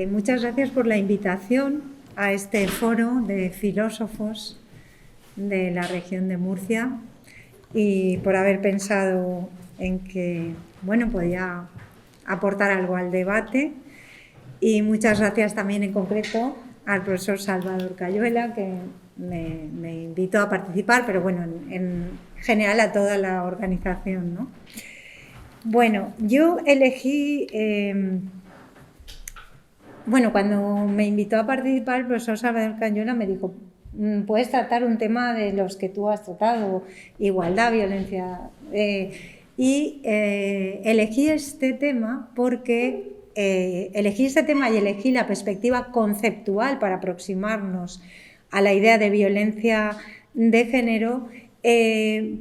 Muchas gracias por la invitación a este foro de filósofos de la región de Murcia y por haber pensado en que, bueno, podía aportar algo al debate. Y muchas gracias también en concreto al profesor Salvador Cayuela, que me invitó a participar, pero bueno, en general a toda la organización, ¿no? Bueno, yo elegí... Bueno, cuando me invitó a participar, el profesor Salvador Cayuela me dijo: puedes tratar un tema de los que tú has tratado, igualdad, violencia. Elegí este tema porque elegí este tema y elegí la perspectiva conceptual para aproximarnos a la idea de violencia de género,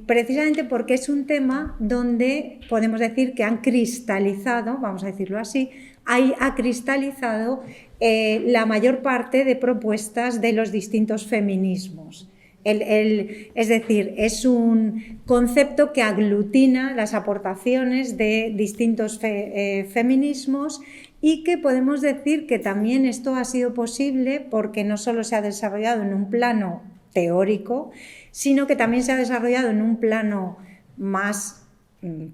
precisamente porque es un tema donde podemos decir que han cristalizado, vamos a decirlo así, ha cristalizado la mayor parte de propuestas de los distintos feminismos. Es decir, es un concepto que aglutina las aportaciones de distintos feminismos y que podemos decir que también esto ha sido posible porque no solo se ha desarrollado en un plano teórico, sino que también se ha desarrollado en un plano más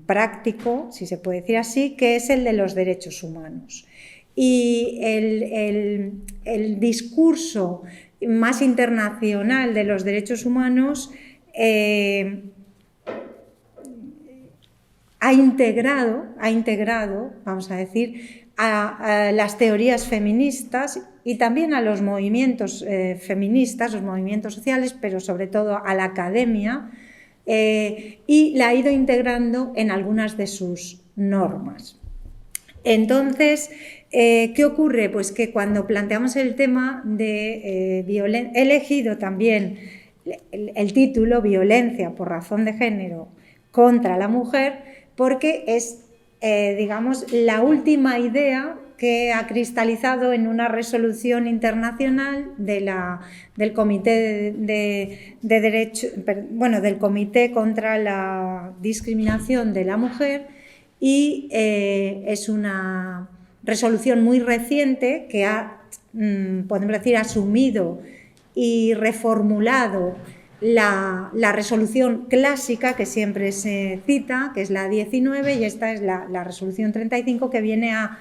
práctico, si se puede decir así, que es el de los derechos humanos. Y el discurso más internacional de los derechos humanos ha integrado, vamos a decir, a las teorías feministas y también a los movimientos feministas, los movimientos sociales, pero sobre todo a la academia, y la ha ido integrando en algunas de sus normas. Entonces, ¿qué ocurre? Pues que cuando planteamos el tema de violencia, he elegido también el título Violencia por razón de género contra la mujer, porque es, digamos, la última idea que ha cristalizado en una resolución internacional del Comité del Comité contra la Discriminación de la Mujer, y es una resolución muy reciente que ha, podemos decir, asumido y reformulado la resolución clásica que siempre se cita, que es la 19, y esta es la resolución 35, que viene a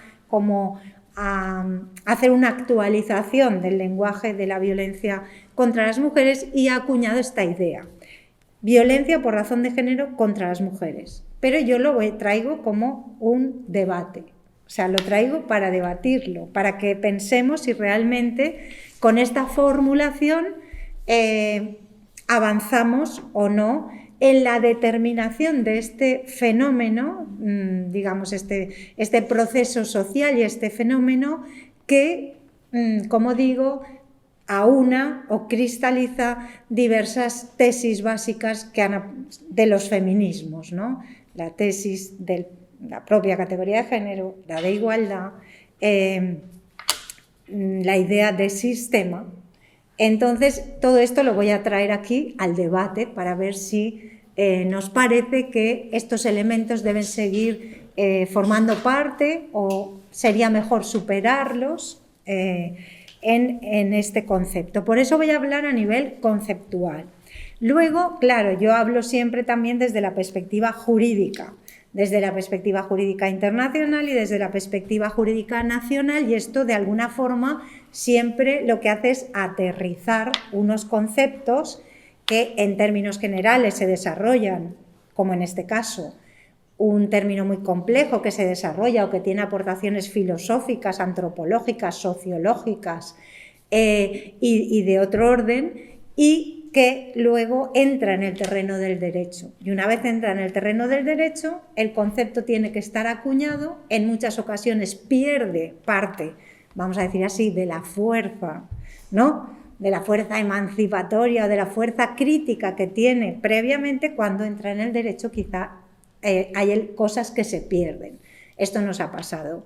hacer una actualización del lenguaje de la violencia contra las mujeres, y ha acuñado esta idea: violencia por razón de género contra las mujeres. Pero yo lo traigo como un debate, o sea, lo traigo para debatirlo, para que pensemos si realmente con esta formulación avanzamos o no en la determinación de este fenómeno, digamos, este proceso social y este fenómeno que, como digo, aúna o cristaliza diversas tesis básicas de los feminismos, ¿no? La tesis de la propia categoría de género, la de igualdad, la idea de sistema. Entonces, todo esto lo voy a traer aquí al debate para ver si nos parece que estos elementos deben seguir formando parte, o sería mejor superarlos en este concepto. Por eso voy a hablar a nivel conceptual. Luego, claro, yo hablo siempre también desde la perspectiva jurídica internacional y desde la perspectiva jurídica nacional, y esto de alguna forma siempre lo que hace es aterrizar unos conceptos que en términos generales se desarrollan, como en este caso, un término muy complejo que se desarrolla o que tiene aportaciones filosóficas, antropológicas, sociológicas y de otro orden, y que luego entra en el terreno del derecho. Y una vez entra en el terreno del derecho, el concepto tiene que estar acuñado, en muchas ocasiones pierde parte, vamos a decir así, de la fuerza, ¿no?, de la fuerza emancipatoria o de la fuerza crítica que tiene previamente. Cuando entra en el derecho, quizá hay cosas que se pierden. Esto nos ha pasado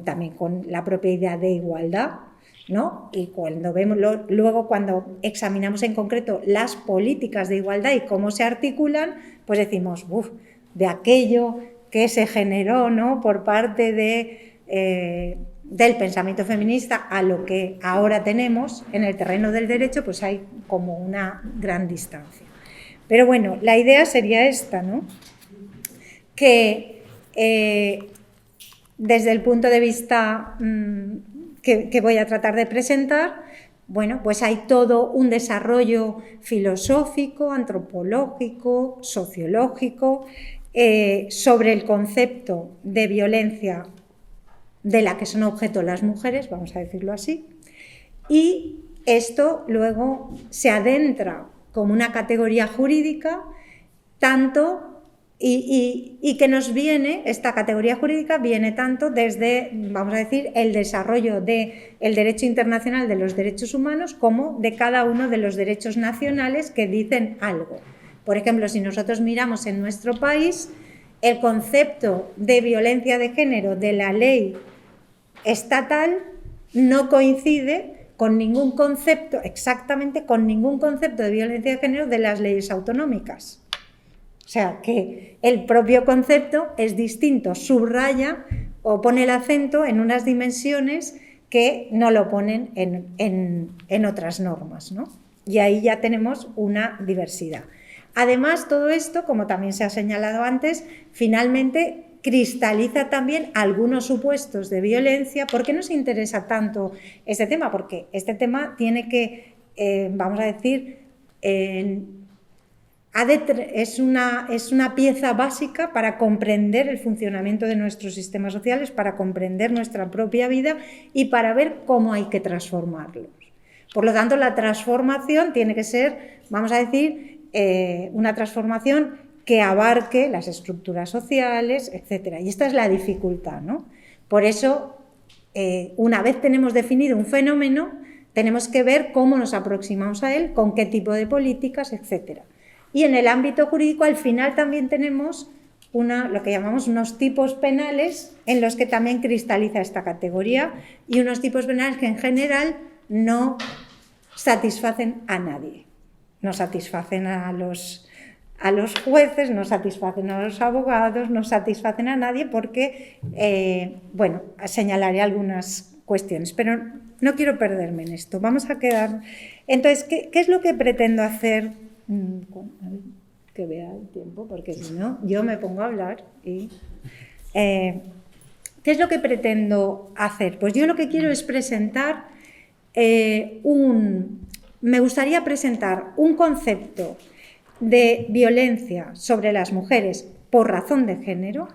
también con la propia idea de igualdad, ¿no? Y cuando vemos luego cuando examinamos en concreto las políticas de igualdad y cómo se articulan, pues decimos, de aquello que se generó, ¿no?, por parte de del pensamiento feminista a lo que ahora tenemos en el terreno del derecho, pues hay como una gran distancia. Pero bueno, la idea sería esta, ¿no? Que desde el punto de vista que voy a tratar de presentar, bueno, pues hay todo un desarrollo filosófico, antropológico, sociológico, sobre el concepto de violencia de la que son objeto las mujeres, vamos a decirlo así, y esto luego se adentra como una categoría jurídica, tanto y que nos viene, esta categoría jurídica viene tanto desde, vamos a decir, el desarrollo del derecho internacional de los derechos humanos como de cada uno de los derechos nacionales que dicen algo. Por ejemplo, si nosotros miramos en nuestro país, el concepto de violencia de género de la ley estatal no coincide con ningún concepto, exactamente con ningún concepto de violencia de género de las leyes autonómicas. O sea, que el propio concepto es distinto, subraya o pone el acento en unas dimensiones que no lo ponen en otras normas, ¿no? Y ahí ya tenemos una diversidad. Además, todo esto, como también se ha señalado antes, finalmente cristaliza también algunos supuestos de violencia. ¿Por qué nos interesa tanto este tema? Porque este tema tiene que, vamos a decir, es una pieza básica para comprender el funcionamiento de nuestros sistemas sociales, para comprender nuestra propia vida y para ver cómo hay que transformarlos. Por lo tanto, la transformación tiene que ser, vamos a decir, una transformación que abarque las estructuras sociales, etc. Y esta es la dificultad, ¿no? Por eso, una vez tenemos definido un fenómeno, tenemos que ver cómo nos aproximamos a él, con qué tipo de políticas, etc. Y en el ámbito jurídico, al final también tenemos lo que llamamos unos tipos penales en los que también cristaliza esta categoría y unos tipos penales que en general no satisfacen a nadie. No satisfacen a los jueces, no satisfacen a los abogados, no satisfacen a nadie porque, bueno, señalaré algunas cuestiones, pero no quiero perderme en esto. Vamos a quedar... Entonces, ¿qué es lo que pretendo hacer? A ver, que vea el tiempo, porque si no, yo me pongo a hablar y... ¿qué es lo que pretendo hacer? Pues yo lo que quiero es presentar me gustaría presentar un concepto de violencia sobre las mujeres por razón de género,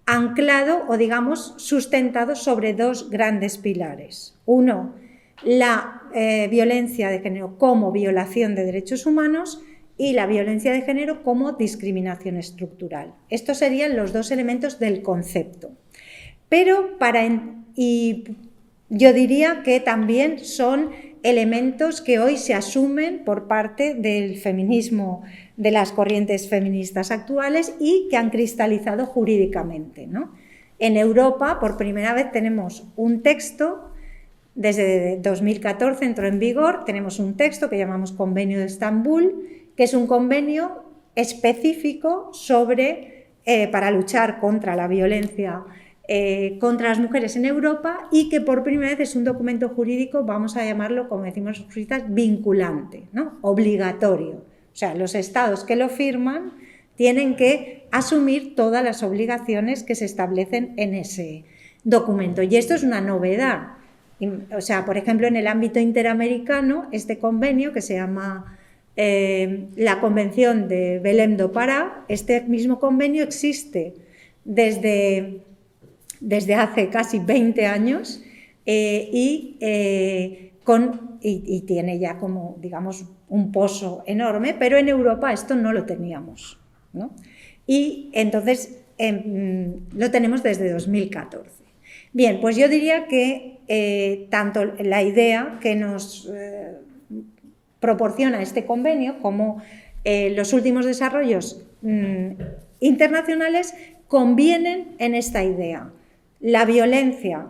anclado o, digamos, sustentado sobre dos grandes pilares. Uno, la violencia de género como violación de derechos humanos y la violencia de género como discriminación estructural. Estos serían los dos elementos del concepto. Pero yo diría que también son elementos que hoy se asumen por parte del feminismo, de las corrientes feministas actuales y que han cristalizado jurídicamente, ¿no? En Europa, por primera vez, tenemos un texto, desde 2014 entró en vigor, tenemos un texto que llamamos Convenio de Estambul, que es un convenio específico para luchar contra la violencia contra las mujeres en Europa y que por primera vez es un documento jurídico, vamos a llamarlo, como decimos los juristas, vinculante, ¿no? Obligatorio. O sea, los estados que lo firman tienen que asumir todas las obligaciones que se establecen en ese documento. Y esto es una novedad. O sea, por ejemplo, en el ámbito interamericano, este convenio que se llama la Convención de Belém do Pará, este mismo convenio existe desde hace casi 20 años y tiene ya como, digamos, un poso enorme, pero en Europa esto no lo teníamos, ¿no? Y entonces lo tenemos desde 2014. Bien, pues yo diría que tanto la idea que nos proporciona este convenio como los últimos desarrollos internacionales convienen en esta idea. La violencia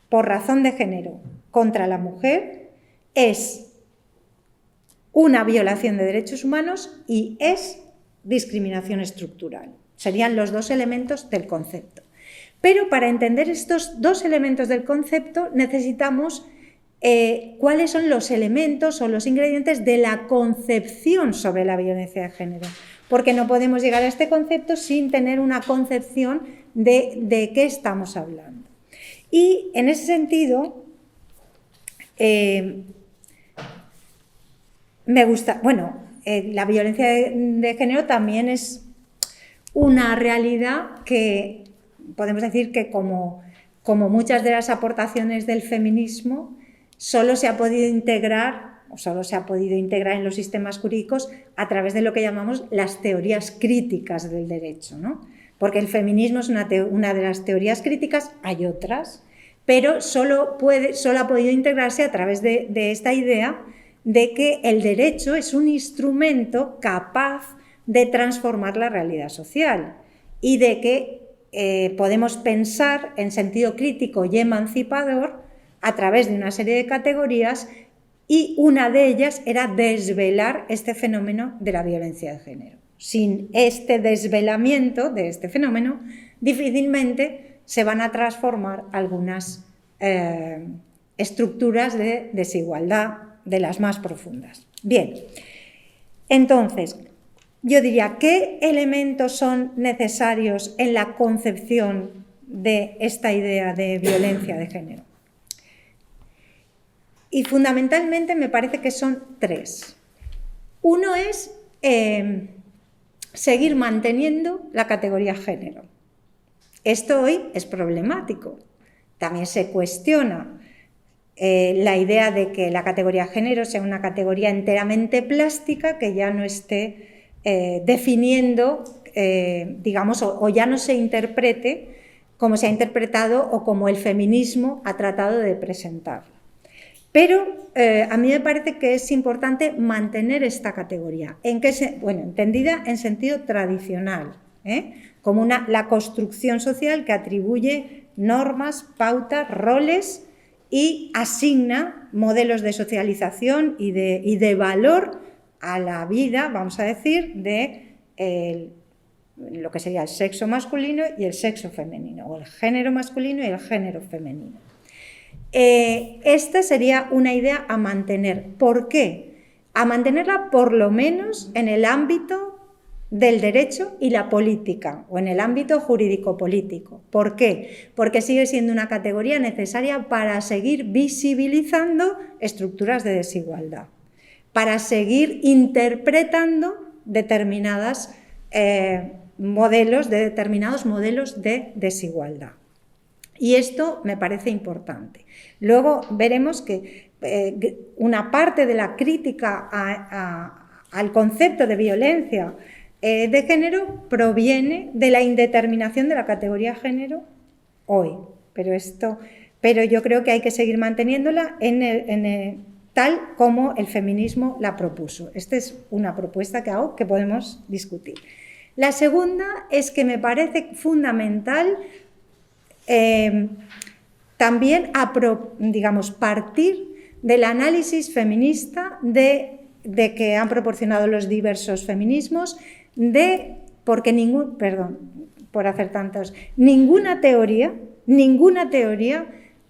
por razón de género contra la mujer es una violación de derechos humanos y es discriminación estructural. Serían los dos elementos del concepto. Pero para entender estos dos elementos del concepto necesitamos cuáles son los elementos o los ingredientes de la concepción sobre la violencia de género, porque no podemos llegar a este concepto sin tener una concepción de qué estamos hablando. Y en ese sentido, me gusta, la violencia de género también es una realidad que podemos decir que como muchas de las aportaciones del feminismo, solo se ha podido integrar en los sistemas jurídicos a través de lo que llamamos las teorías críticas del derecho, ¿no? Porque el feminismo es una de las teorías críticas, hay otras, pero solo ha podido integrarse a través de esta idea de que el derecho es un instrumento capaz de transformar la realidad social y de que podemos pensar en sentido crítico y emancipador a través de una serie de categorías, y una de ellas era desvelar este fenómeno de la violencia de género. Sin este desvelamiento de este fenómeno, difícilmente se van a transformar algunas estructuras de desigualdad de las más profundas. Bien, entonces, yo diría, ¿qué elementos son necesarios en la concepción de esta idea de violencia de género? Y fundamentalmente me parece que son tres. Uno es seguir manteniendo la categoría género. Esto hoy es problemático. También se cuestiona la idea de que la categoría género sea una categoría enteramente plástica, que ya no esté definiendo, digamos, o ya no se interprete como se ha interpretado o como el feminismo ha tratado de presentarlo. Pero a mí me parece que es importante mantener esta categoría, entendida en sentido tradicional, como la construcción social que atribuye normas, pautas, roles y asigna modelos de socialización y de valor a la vida, vamos a decir, de lo que sería el sexo masculino y el sexo femenino, o el género masculino y el género femenino. Esta sería una idea a mantener. ¿Por qué? A mantenerla por lo menos en el ámbito del derecho y la política, o en el ámbito jurídico-político. ¿Por qué? Porque sigue siendo una categoría necesaria para seguir visibilizando estructuras de desigualdad, para seguir interpretando determinados modelos de desigualdad. Y esto me parece importante. Luego veremos que una parte de la crítica al concepto de violencia de género proviene de la indeterminación de la categoría género hoy. Pero yo creo que hay que seguir manteniéndola tal como el feminismo la propuso. Esta es una propuesta que hago que podemos discutir. La segunda es que me parece fundamental también partir del análisis feminista de que han proporcionado los diversos feminismos, porque ninguna teoría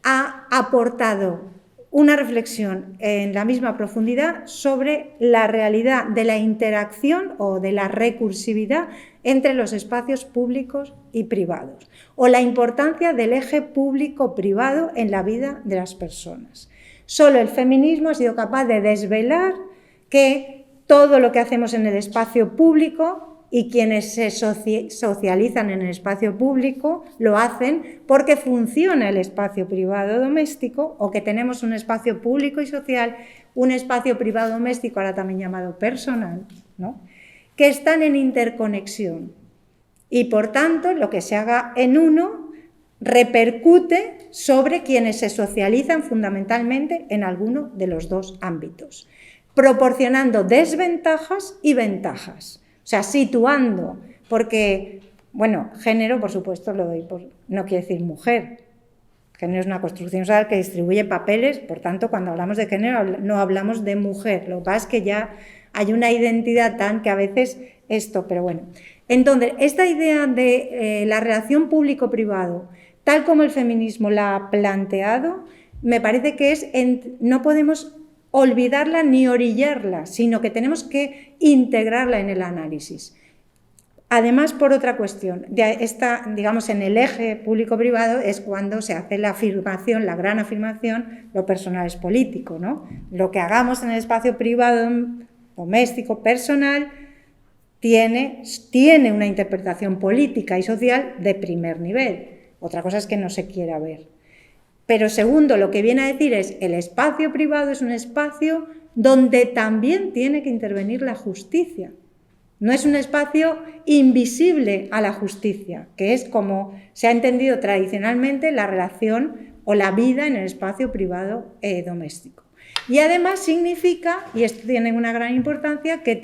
ha aportado una reflexión en la misma profundidad sobre la realidad de la interacción o de la recursividad entre los espacios públicos y privados, o la importancia del eje público-privado en la vida de las personas. Solo el feminismo ha sido capaz de desvelar que todo lo que hacemos en el espacio público y quienes se socializan en el espacio público lo hacen porque funciona el espacio privado doméstico, o que tenemos un espacio público y social, un espacio privado doméstico, ahora también llamado personal, ¿no?, que están en interconexión. Y por tanto, lo que se haga en uno repercute sobre quienes se socializan fundamentalmente en alguno de los dos ámbitos, proporcionando desventajas y ventajas. O sea, situando, porque, género, por supuesto, no quiere decir mujer. Género es una construcción social que distribuye papeles, por tanto, cuando hablamos de género no hablamos de mujer. Lo que pasa es que ya hay una identidad que a veces pero bueno. Entonces, esta idea de la relación público-privado tal como el feminismo la ha planteado, me parece que no podemos olvidarla ni orillarla, sino que tenemos que integrarla en el análisis. Además, por otra cuestión, digamos, en el eje público-privado es cuando se hace la afirmación, la gran afirmación, lo personal es político, ¿no? Lo que hagamos en el espacio privado, doméstico, personal, tiene una interpretación política y social de primer nivel. Otra cosa es que no se quiera ver. Pero segundo, lo que viene a decir es el espacio privado es un espacio donde también tiene que intervenir la justicia. No es un espacio invisible a la justicia, que es como se ha entendido tradicionalmente la relación o la vida en el espacio privado doméstico. Y además significa, y esto tiene una gran importancia, que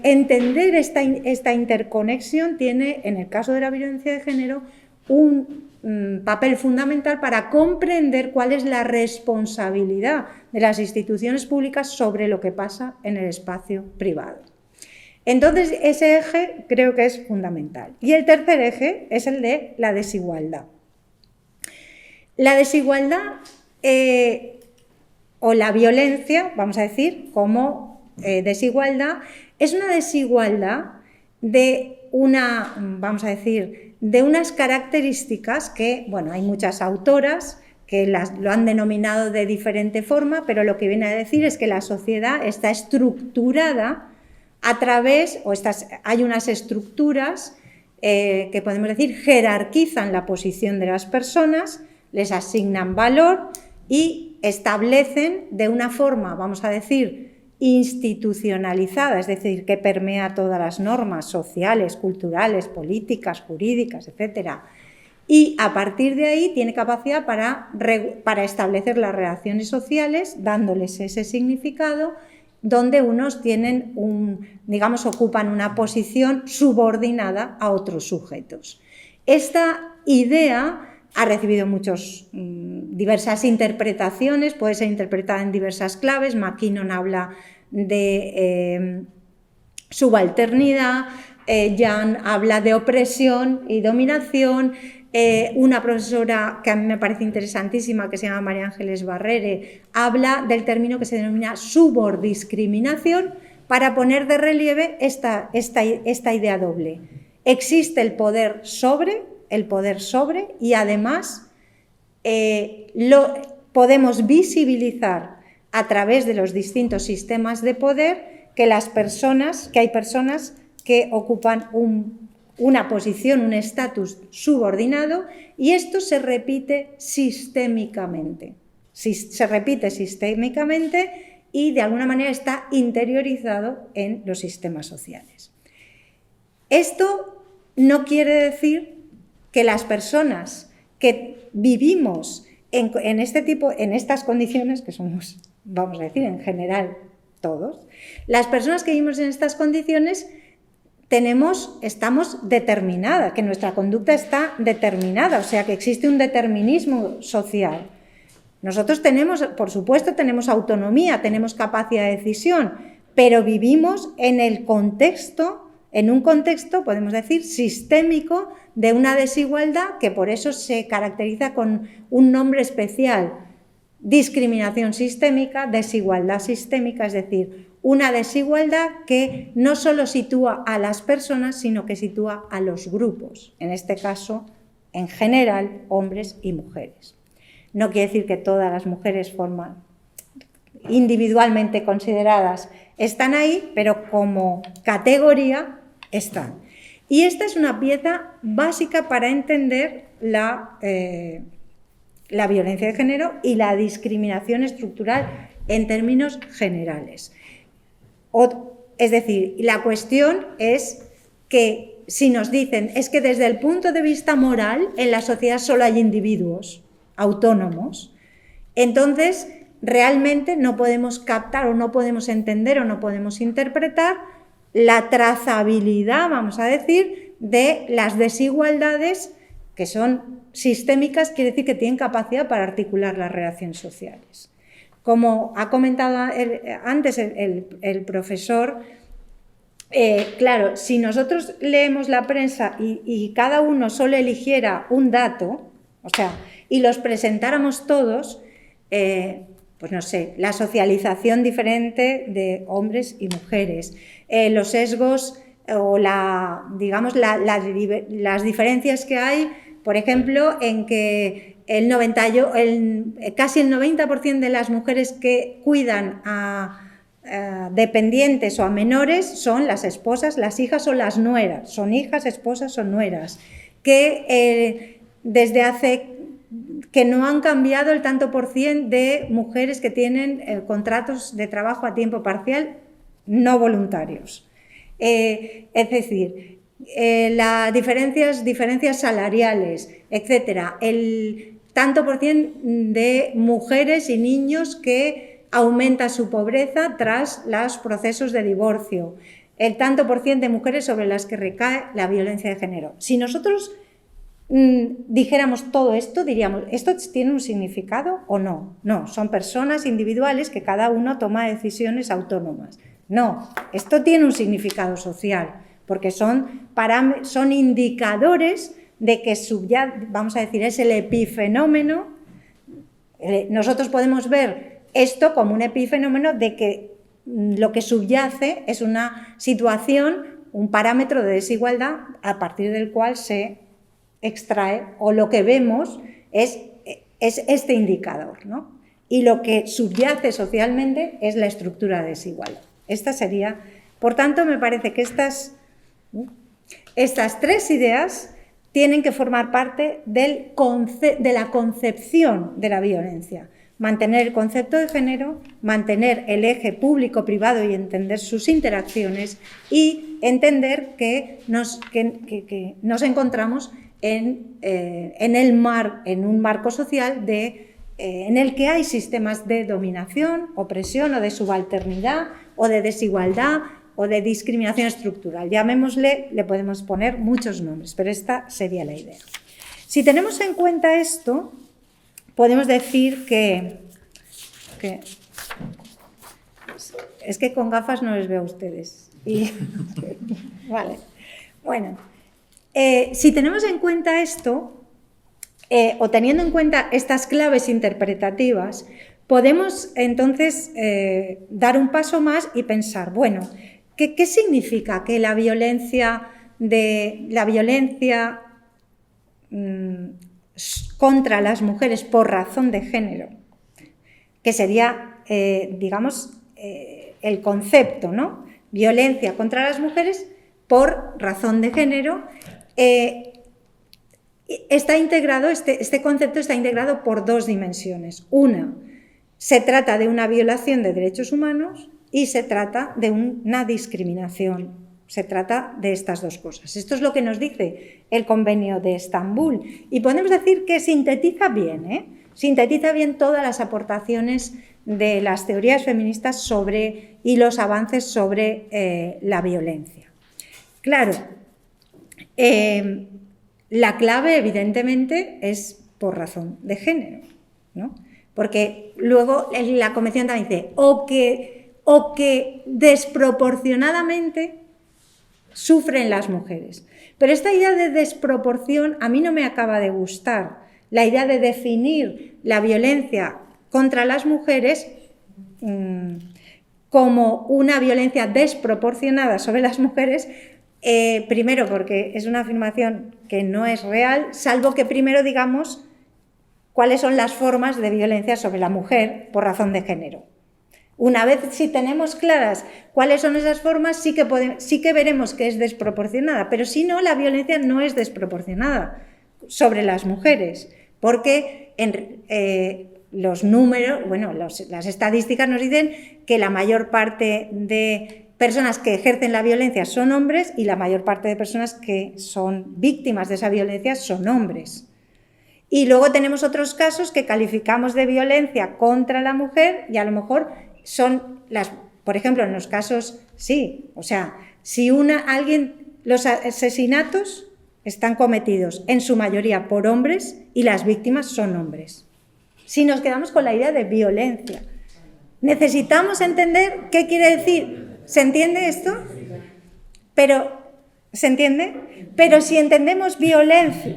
entender esta interconexión tiene, en el caso de la violencia de género, un papel fundamental para comprender cuál es la responsabilidad de las instituciones públicas sobre lo que pasa en el espacio privado. Entonces, ese eje creo que es fundamental. Y el tercer eje es el de la desigualdad. La desigualdad o la violencia, vamos a decir, como desigualdad, es una desigualdad de vamos a decir, de unas características que, bueno, hay muchas autoras que lo han denominado de diferente forma, pero lo que viene a decir es que la sociedad está estructurada a través, hay unas estructuras que podemos decir jerarquizan la posición de las personas, les asignan valor y establecen de una forma, vamos a decir, institucionalizada, es decir, que permea todas las normas sociales, culturales, políticas, jurídicas, etc. Y a partir de ahí tiene capacidad para establecer las relaciones sociales, dándoles ese significado, donde unos tienen digamos, ocupan una posición subordinada a otros sujetos. Esta idea ha recibido diversas interpretaciones, puede ser interpretada en diversas claves. McKinnon habla de subalternidad, Jan habla de opresión y dominación, una profesora que a mí me parece interesantísima, que se llama María Ángeles Barrere, habla del término que se denomina subordiscriminación para poner de relieve esta idea doble. Existe el poder sobre y además podemos visibilizar a través de los distintos sistemas de poder que hay personas que ocupan una posición, un estatus subordinado, y esto se repite sistémicamente. Se repite sistémicamente y de alguna manera está interiorizado en los sistemas sociales. Esto no quiere decir que las personas que vivimos en estas condiciones, que somos, vamos a decir, en general todos, las personas que vivimos en estas condiciones estamos determinadas, que nuestra conducta está determinada, o sea que existe un determinismo social. Nosotros por supuesto, tenemos autonomía, tenemos capacidad de decisión, pero vivimos en un contexto, podemos decir, sistémico, de una desigualdad que por eso se caracteriza con un nombre especial: discriminación sistémica, desigualdad sistémica, es decir, una desigualdad que no solo sitúa a las personas, sino que sitúa a los grupos, en este caso, en general, hombres y mujeres. No quiere decir que todas las mujeres individualmente consideradas están ahí, pero como categoría están. Y esta es una pieza básica para entender la violencia de género y la discriminación estructural en términos generales. Es decir, la cuestión es que si nos dicen es que desde el punto de vista moral en la sociedad solo hay individuos autónomos, entonces realmente no podemos captar o no podemos entender o no podemos interpretar la trazabilidad, vamos a decir, de las desigualdades que son sistémicas, quiere decir que tienen capacidad para articular las relaciones sociales. Como ha comentado antes el profesor, Claro, si nosotros leemos la prensa y cada uno solo eligiera un dato, o sea, y los presentáramos todos, pues no sé, la socialización diferente de hombres y mujeres, los sesgos o digamos, las diferencias que hay, por ejemplo, en que casi el 90% de las mujeres que cuidan a dependientes o a menores son las esposas, las hijas o las nueras, son hijas, esposas o nueras, que desde hace que no han cambiado el tanto por cien de mujeres que tienen contratos de trabajo a tiempo parcial no voluntarios. Es decir, las diferencias salariales, etcétera, el tanto por cien de mujeres y niños que aumenta su pobreza tras los procesos de divorcio, el tanto por cien de mujeres sobre las que recae la violencia de género. Si nosotros dijéramos todo esto, diríamos, ¿esto tiene un significado o no? No, son personas individuales que cada uno toma decisiones autónomas. No, esto tiene un significado social, porque son indicadores de que vamos a decir, es el epifenómeno. Nosotros podemos ver esto como un epifenómeno de que lo que subyace es una situación, un parámetro de desigualdad a partir del cual se extrae, o lo que vemos es este indicador, ¿no? Y lo que subyace socialmente es la estructura de desigualdad. Esta sería, por tanto, me parece que estas tres ideas tienen que formar parte de la concepción de la violencia. Mantener el concepto de género, mantener el eje público-privado y entender sus interacciones, y entender que nos encontramos en un marco social en el que hay sistemas de dominación, opresión o de subalternidad o de desigualdad o de discriminación estructural. Llamémosle, le podemos poner muchos nombres, pero esta sería la idea. Si tenemos en cuenta esto, podemos decir que es que con gafas no les veo a ustedes. Vale. Bueno, si tenemos en cuenta esto, o teniendo en cuenta estas claves interpretativas, podemos entonces dar un paso más y pensar, bueno, ¿qué significa que la violencia contra las mujeres por razón de género, que sería, digamos, el concepto, ¿no? Violencia contra las mujeres por razón de género, está integrado, este concepto está integrado por dos dimensiones. Una, se trata de una violación de derechos humanos y se trata de una discriminación. Se trata de estas dos cosas. Esto es lo que nos dice el Convenio de Estambul. Y podemos decir que sintetiza bien, sintetiza bien todas las aportaciones de las teorías feministas y los avances sobre la violencia. Claro, la clave evidentemente es por razón de género, ¿no? Porque luego la Convención también dice o que desproporcionadamente sufren las mujeres. Pero esta idea de desproporción a mí no me acaba de gustar. La idea de definir la violencia contra las mujeres como una violencia desproporcionada sobre las mujeres, primero porque es una afirmación que no es real, salvo que primero digamos cuáles son las formas de violencia sobre la mujer por razón de género. Una vez si tenemos claras cuáles son esas formas, sí que veremos que es desproporcionada, pero si no, la violencia no es desproporcionada sobre las mujeres, porque los números, las estadísticas nos dicen que la mayor parte de personas que ejercen la violencia son hombres y la mayor parte de personas que son víctimas de esa violencia son hombres. Y luego tenemos otros casos que calificamos de violencia contra la mujer y a lo mejor son por ejemplo, en los casos, sí, o sea, si los asesinatos están cometidos en su mayoría por hombres y las víctimas son hombres. Si nos quedamos con la idea de violencia, necesitamos entender qué quiere decir. ¿Se entiende esto? Pero, ¿se entiende? Pero si entendemos violencia,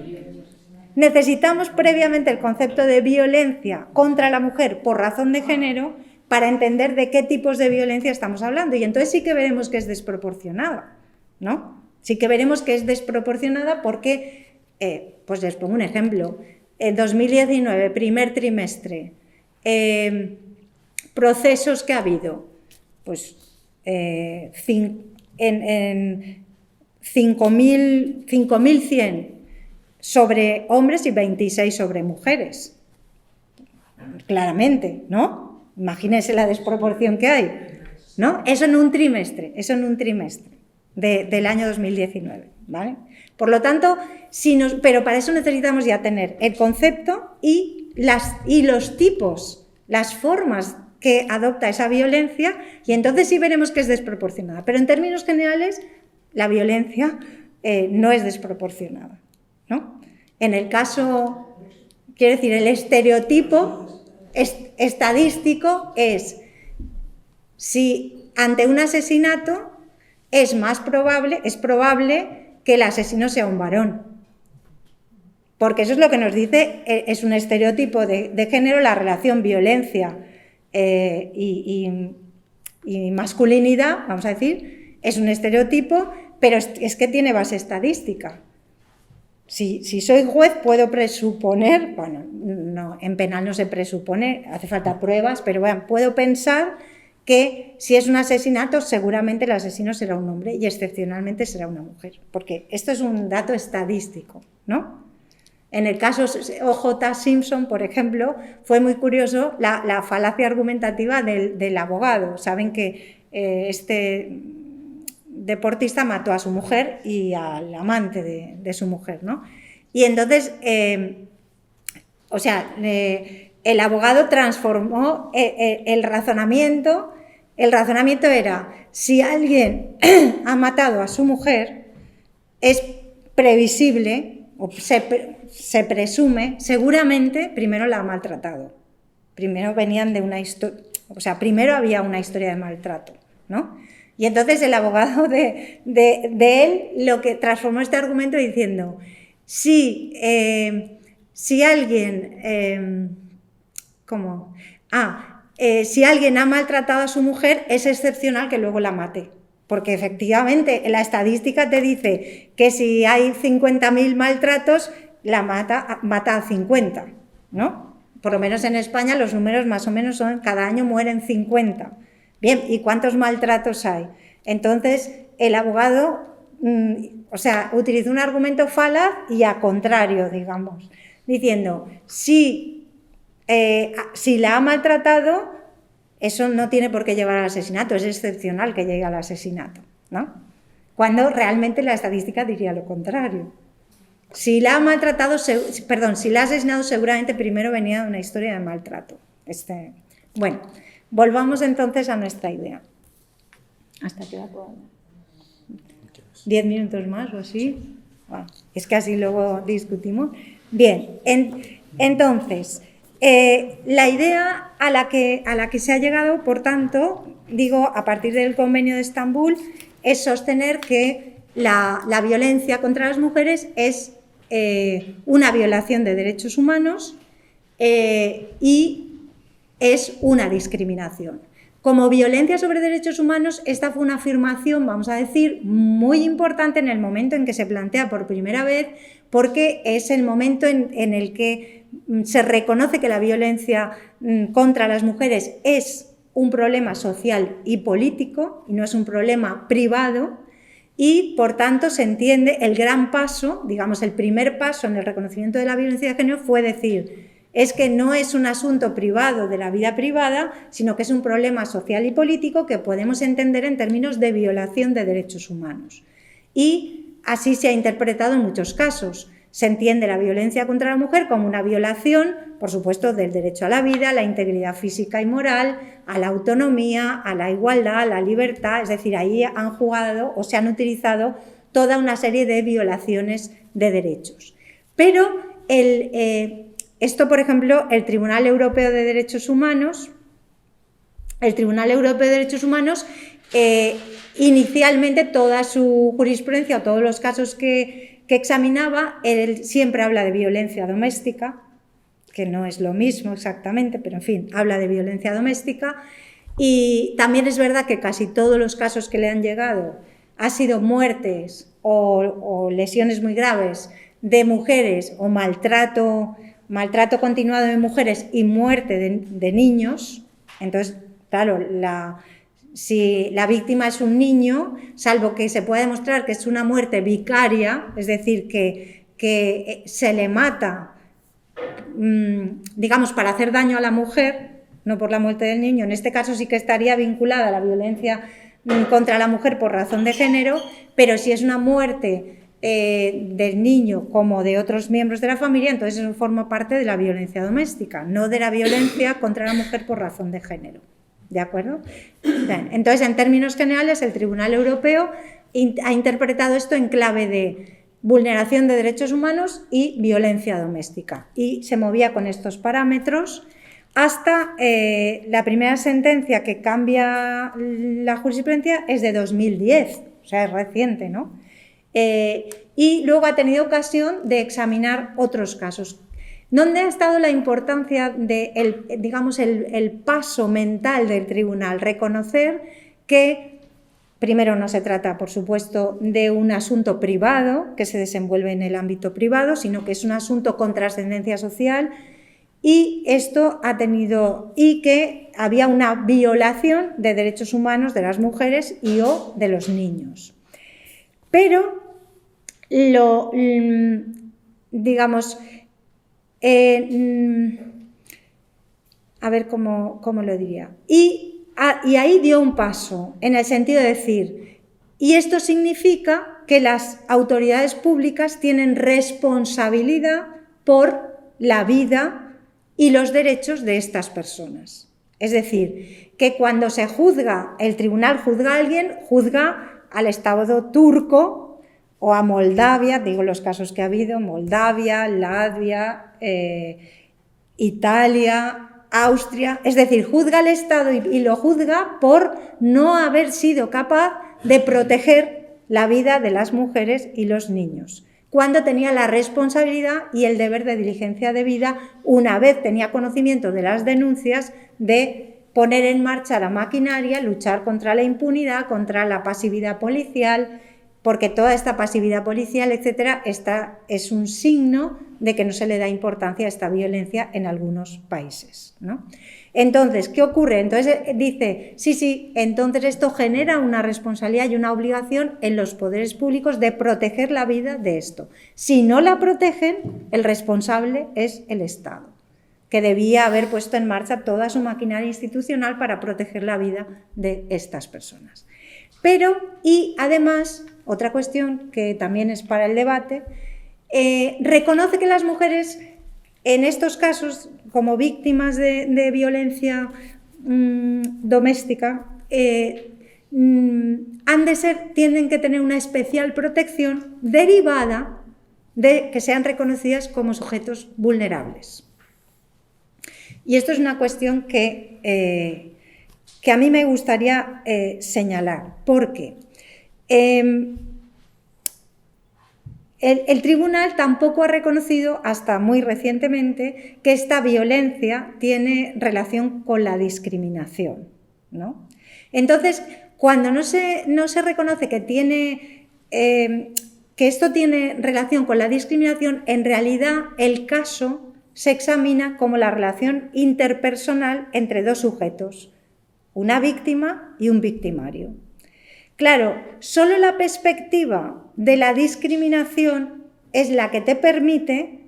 necesitamos previamente el concepto de violencia contra la mujer por razón de género para entender de qué tipos de violencia estamos hablando. Y entonces sí que veremos que es desproporcionada, ¿no? Sí que veremos que es desproporcionada porque, pues les pongo un ejemplo, en 2019, primer trimestre, procesos que ha habido, pues en 5.100 sobre hombres y 26 sobre mujeres. Claramente, ¿no? Imagínense la desproporción que hay, ¿no? Eso en un trimestre del año 2019, ¿vale? Por lo tanto, pero para eso necesitamos ya tener el concepto y los tipos, las formas que adopta esa violencia, y entonces sí veremos que es desproporcionada. Pero en términos generales, la violencia no es desproporcionada, ¿no? En el caso, quiero decir, el estereotipo estadístico es si ante un asesinato es probable que el asesino sea un varón. Porque eso es lo que nos dice, es un estereotipo de género, la relación violencia y masculinidad, vamos a decir, es un estereotipo, pero es que tiene base estadística. Si soy juez puedo presuponer, bueno, no, en penal no se presupone, hace falta pruebas, pero bueno, puedo pensar que si es un asesinato seguramente el asesino será un hombre y excepcionalmente será una mujer, porque esto es un dato estadístico, ¿no? En el caso O.J. Simpson, por ejemplo, fue muy curioso la falacia argumentativa del abogado. Saben que este deportista mató a su mujer y al amante de su mujer, ¿no? Y entonces, el abogado transformó el razonamiento. El razonamiento era, si alguien ha matado a su mujer, es previsible, o se presume, seguramente primero la ha maltratado. Primero venían de una historia, primero había una historia de maltrato, ¿no? Y entonces el abogado de él lo que transformó este argumento diciendo, si alguien si alguien ha maltratado a su mujer, es excepcional que luego la mate. Porque efectivamente la estadística te dice que si hay 50.000 maltratos, la mata a 50, ¿no? Por lo menos en España los números más o menos son, cada año mueren 50. Bien, ¿y cuántos maltratos hay? Entonces, el abogado, utilizó un argumento falaz y a contrario, digamos, diciendo, si la ha maltratado, eso no tiene por qué llevar al asesinato, es excepcional que llegue al asesinato, ¿no? Cuando realmente la estadística diría lo contrario. Si la ha maltratado, si la ha asesinado, seguramente primero venía de una historia de maltrato. Bueno, volvamos entonces a nuestra idea. ¿Hasta qué hora puedo? 10 minutos más o así. Bueno, es que así luego discutimos. Bien, entonces, la idea a la que se ha llegado, por tanto, digo, a partir del Convenio de Estambul, es sostener que la violencia contra las mujeres es una violación de derechos humanos y es una discriminación. Como violencia sobre derechos humanos, esta fue una afirmación, vamos a decir, muy importante en el momento en que se plantea por primera vez, porque es el momento en el que se reconoce que la violencia contra las mujeres es un problema social y político, y no es un problema privado, y por tanto se entiende el gran paso, digamos el primer paso en el reconocimiento de la violencia de género fue decir, es que no es un asunto privado de la vida privada, sino que es un problema social y político que podemos entender en términos de violación de derechos humanos. Y así se ha interpretado en muchos casos. Se entiende la violencia contra la mujer como una violación, por supuesto, del derecho a la vida, a la integridad física y moral, a la autonomía, a la igualdad, a la libertad. Es decir, ahí han jugado o se han utilizado toda una serie de violaciones de derechos. Pero esto, por ejemplo, el Tribunal Europeo de Derechos Humanos inicialmente toda su jurisprudencia o todos los casos que examinaba, él siempre habla de violencia doméstica, que no es lo mismo exactamente, pero en fin, habla de violencia doméstica. Y también es verdad que casi todos los casos que le han llegado han sido muertes o lesiones muy graves de mujeres o maltrato continuado de mujeres y muerte de niños. Entonces, claro, si la víctima es un niño, salvo que se pueda demostrar que es una muerte vicaria, es decir, que se le mata, digamos, para hacer daño a la mujer, no por la muerte del niño, en este caso sí que estaría vinculada a la violencia contra la mujer por razón de género, pero si es una muerte del niño como de otros miembros de la familia, entonces eso forma parte de la violencia doméstica, no de la violencia contra la mujer por razón de género. ¿De acuerdo? Bien, entonces, en términos generales, el Tribunal Europeo ha interpretado esto en clave de vulneración de derechos humanos y violencia doméstica, y se movía con estos parámetros hasta la primera sentencia que cambia la jurisprudencia es de 2010, o sea, es reciente, ¿no? Y luego ha tenido ocasión de examinar otros casos. ¿Dónde ha estado la importancia de el paso mental del tribunal? Reconocer que, primero, no se trata, por supuesto, de un asunto privado que se desenvuelve en el ámbito privado, sino que es un asunto con trascendencia social, y esto ha tenido, y que había una violación de derechos humanos de las mujeres y o de los niños. Pero, a ver cómo lo diría. Y ahí dio un paso, en el sentido de decir, y esto significa que las autoridades públicas tienen responsabilidad por la vida y los derechos de estas personas. Es decir, que cuando se juzga, el tribunal juzga a alguien, juzga al Estado turco o a Moldavia, digo los casos que ha habido, Moldavia, Latvia, Italia, Austria, es decir, juzga al Estado y lo juzga por no haber sido capaz de proteger la vida de las mujeres y los niños, cuando tenía la responsabilidad y el deber de diligencia debida, una vez tenía conocimiento de las denuncias, de poner en marcha la maquinaria, luchar contra la impunidad, contra la pasividad policial, porque toda esta pasividad policial, etcétera, es un signo de que no se le da importancia a esta violencia en algunos países, ¿no? Entonces, ¿qué ocurre? Entonces dice, sí, entonces esto genera una responsabilidad y una obligación en los poderes públicos de proteger la vida de esto. Si no la protegen, el responsable es el Estado, que debía haber puesto en marcha toda su maquinaria institucional para proteger la vida de estas personas. Pero, y además, otra cuestión que también es para el debate, reconoce que las mujeres en estos casos, como víctimas de violencia doméstica, tienen que tener una especial protección derivada de que sean reconocidas como sujetos vulnerables. Y esto es una cuestión que a mí me gustaría señalar, porque el tribunal tampoco ha reconocido hasta muy recientemente que esta violencia tiene relación con la discriminación, ¿no? Entonces, cuando no se reconoce que esto tiene relación con la discriminación, en realidad el caso se examina como la relación interpersonal entre dos sujetos, una víctima y un victimario. Claro, solo la perspectiva de la discriminación es la que te permite,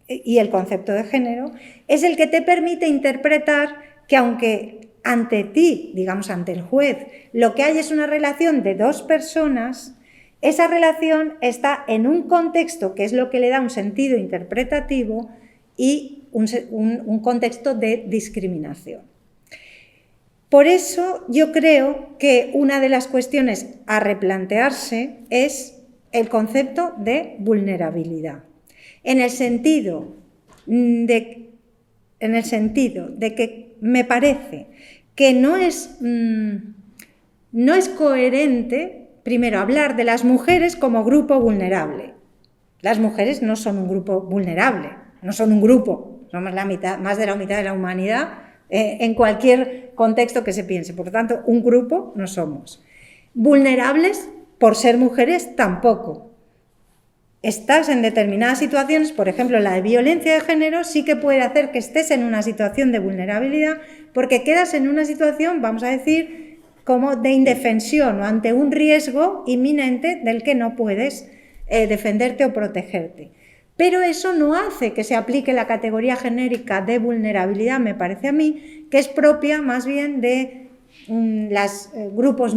y el concepto de género, es el que te permite interpretar que aunque ante ti, digamos ante el juez, lo que hay es una relación de dos personas, esa relación está en un contexto que es lo que le da un sentido interpretativo y un contexto de discriminación. Por eso yo creo que una de las cuestiones a replantearse es el concepto de vulnerabilidad, en el sentido de que me parece que no es no es coherente, primero, hablar de las mujeres como grupo vulnerable. Las mujeres no son un grupo vulnerable, no son un grupo, somos la mitad, más de la mitad de la humanidad en cualquier contexto que se piense. Por lo tanto, un grupo no somos. Vulnerables, por ser mujeres, tampoco. Estás en determinadas situaciones, por ejemplo, la de violencia de género sí que puede hacer que estés en una situación de vulnerabilidad porque quedas en una situación, vamos a decir, como de indefensión o ante un riesgo inminente del que no puedes defenderte o protegerte. Pero eso no hace que se aplique la categoría genérica de vulnerabilidad, me parece a mí, que es propia más bien de grupos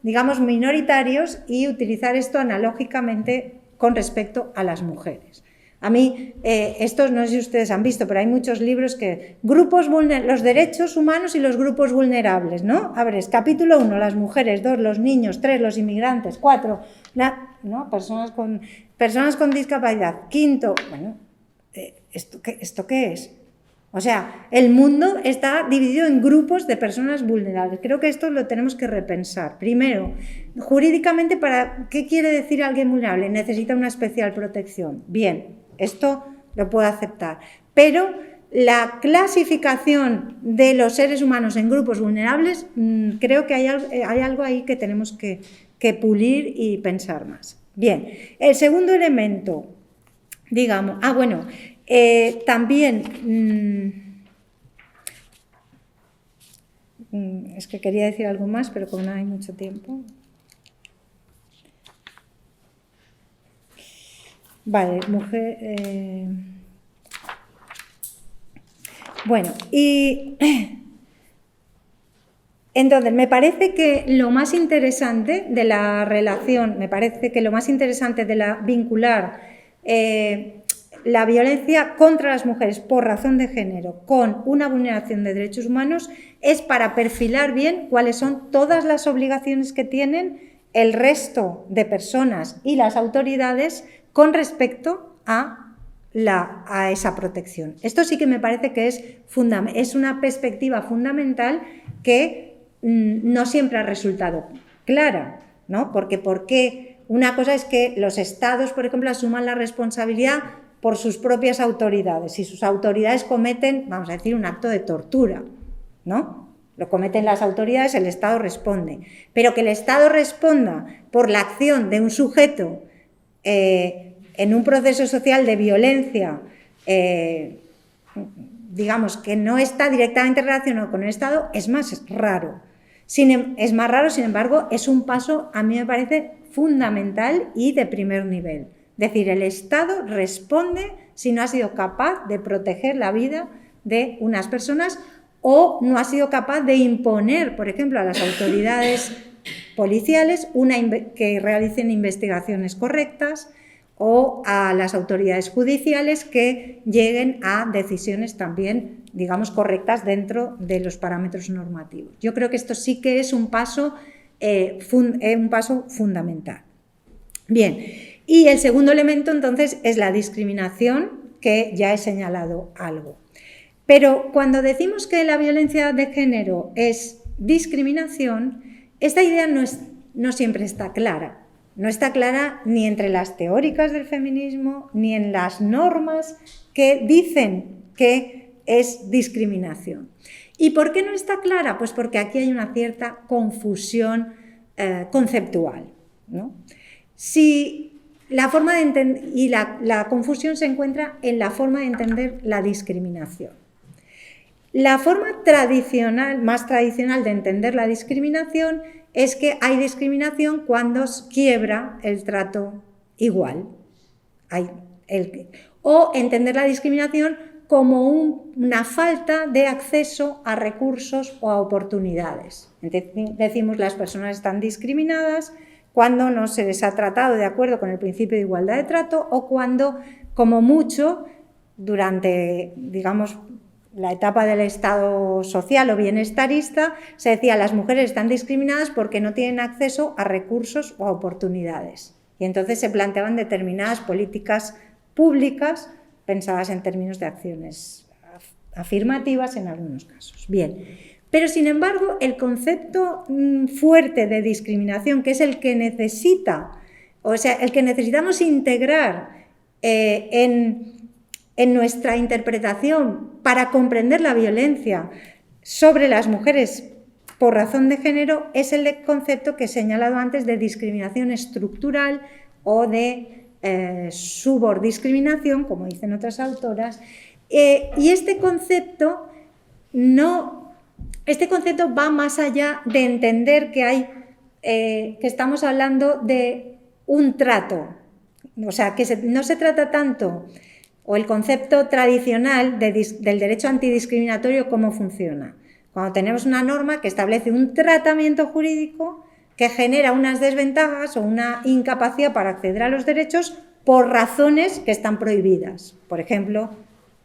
digamos, minoritarios y utilizar esto analógicamente con respecto a las mujeres. A mí, estos no sé si ustedes han visto, pero hay muchos libros que... los derechos humanos y los grupos vulnerables, ¿no? A ver, es capítulo 1, las mujeres, 2, los niños, 3, los inmigrantes, 4, ¿no? personas con discapacidad, 5, bueno, ¿esto qué es? O sea, el mundo está dividido en grupos de personas vulnerables. Creo que esto lo tenemos que repensar. Primero, jurídicamente, ¿qué quiere decir alguien vulnerable? Necesita una especial protección. Bien, esto lo puedo aceptar. Pero la clasificación de los seres humanos en grupos vulnerables, creo que hay algo ahí que tenemos que pulir y pensar más. Bien, el segundo elemento, digamos, también, es que quería decir algo más, pero como no hay mucho tiempo. Vale, mujer... Bueno, y entonces me parece que lo más interesante de la relación, vincular la violencia contra las mujeres por razón de género con una vulneración de derechos humanos es para perfilar bien cuáles son todas las obligaciones que tienen el resto de personas y las autoridades con respecto a esa protección. Esto sí que me parece que es una perspectiva fundamental que no siempre ha resultado clara, ¿no? Porque una cosa es que los estados, por ejemplo, asuman la responsabilidad por sus propias autoridades. Si sus autoridades cometen, vamos a decir, un acto de tortura, ¿no? Lo cometen las autoridades, el Estado responde. Pero que el Estado responda por la acción de un sujeto en un proceso social de violencia, digamos, que no está directamente relacionado con el Estado, es más raro. Es más raro, sin embargo, es un paso, a mí me parece, fundamental y de primer nivel. Es decir, el Estado responde si no ha sido capaz de proteger la vida de unas personas o no ha sido capaz de imponer, por ejemplo, a las autoridades policiales que realicen investigaciones correctas o a las autoridades judiciales que lleguen a decisiones también, digamos, correctas dentro de los parámetros normativos. Yo creo que esto sí que es un paso fundamental. Bien, y el segundo elemento entonces es la discriminación, que ya he señalado algo. Pero cuando decimos que la violencia de género es discriminación, esta idea no siempre está clara. No está clara ni entre las teóricas del feminismo, ni en las normas que dicen que es discriminación. ¿Y por qué no está clara? Pues porque aquí hay una cierta confusión conceptual, ¿no? Si la forma de entender, y la confusión se encuentra en la forma de entender la discriminación. La forma más tradicional de entender la discriminación es que hay discriminación cuando quiebra el trato igual. O entender la discriminación como una falta de acceso a recursos o a oportunidades. Decimos las personas están discriminadas cuando no se les ha tratado de acuerdo con el principio de igualdad de trato o cuando, como mucho, durante, digamos, la etapa del Estado social o bienestarista, se decía las mujeres están discriminadas porque no tienen acceso a recursos o a oportunidades. Y entonces se planteaban determinadas políticas públicas pensadas en términos de acciones afirmativas en algunos casos. Bien, Pero, sin embargo, el concepto fuerte de discriminación, que es el que el que necesitamos integrar en nuestra interpretación para comprender la violencia sobre las mujeres por razón de género, es el concepto que he señalado antes de discriminación estructural o de subordiscriminación, como dicen otras autoras, y este concepto va más allá de entender que estamos hablando de un trato, o sea, que no se trata tanto, o el concepto tradicional del derecho antidiscriminatorio, cómo funciona. Cuando tenemos una norma que establece un tratamiento jurídico que genera unas desventajas o una incapacidad para acceder a los derechos por razones que están prohibidas. Por ejemplo,